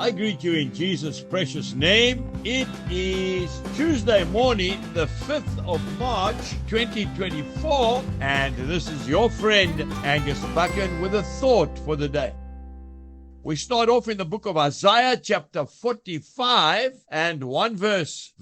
I greet you in Jesus' precious name. It is Tuesday morning, the 5th of March, 2024, and this is your friend, Angus Buchan, with a thought for the day. We start off in the book of Isaiah, chapter 45, and one verse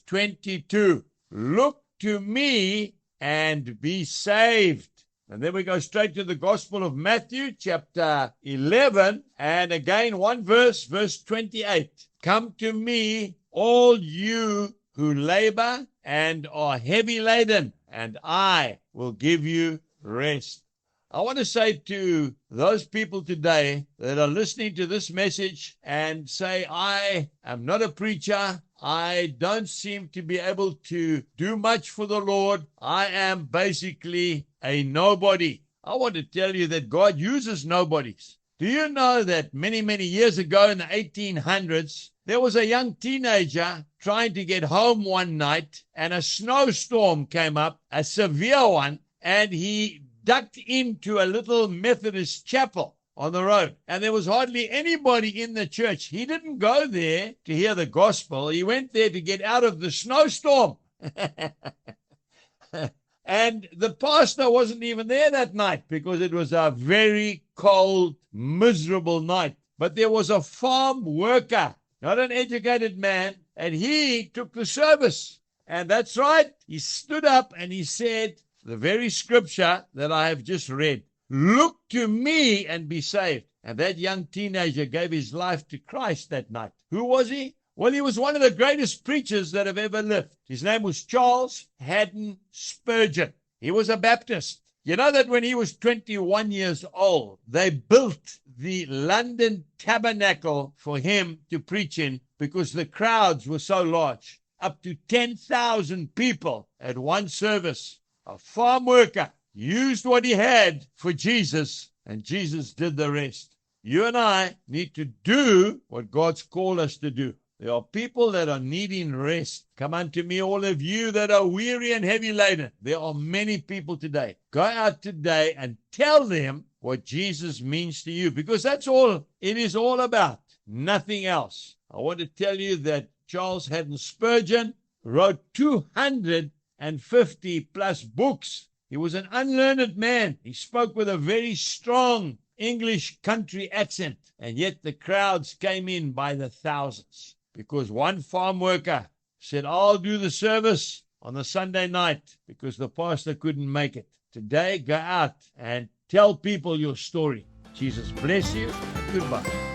22. Look to me and be saved. And then we go straight to the Gospel of Matthew, chapter 11, and again one verse 28. Come to me, all you who labor and are heavy laden, and I will give you rest. I want to say to those people today that are listening to this message and say, I am not a preacher. I don't seem to be able to do much for the Lord. I am basically a nobody. I want to tell you that God uses nobodies. Do you know that many, many years ago in the 1800s, there was a young teenager trying to get home one night, and a snowstorm came up, a severe one, and he ducked into a little Methodist chapel on the road. And there was hardly anybody in the church. He didn't go there to hear the gospel. He went there to get out of the snowstorm. And the pastor wasn't even there that night because it was a very cold, miserable night. But there was a farm worker, not an educated man, and he took the service. And that's right. He stood up and he said the very scripture that I have just read. Look to me and be saved. And that young teenager gave his life to Christ that night. Who was he? Well, he was one of the greatest preachers that have ever lived. His name was Charles Haddon Spurgeon. He was a Baptist. You know that when he was 21 years old, they built the London Tabernacle for him to preach in because the crowds were so large. Up to 10,000 people at one service. A farm worker used what he had for Jesus, and Jesus did the rest. You and I need to do what God's called us to do. There are people that are needing rest. Come unto me, all of you that are weary and heavy laden. There are many people today. Go out today and tell them what Jesus means to you, because that's all it is all about. Nothing else. I want to tell you that Charles Haddon Spurgeon wrote 250 plus books. He was an unlearned man. He spoke with a very strong English country accent, and yet the crowds came in by the thousands because one farm worker said, I'll do the service on the Sunday night because the pastor couldn't make it. Today, go out and tell people your story. Jesus bless you, and goodbye.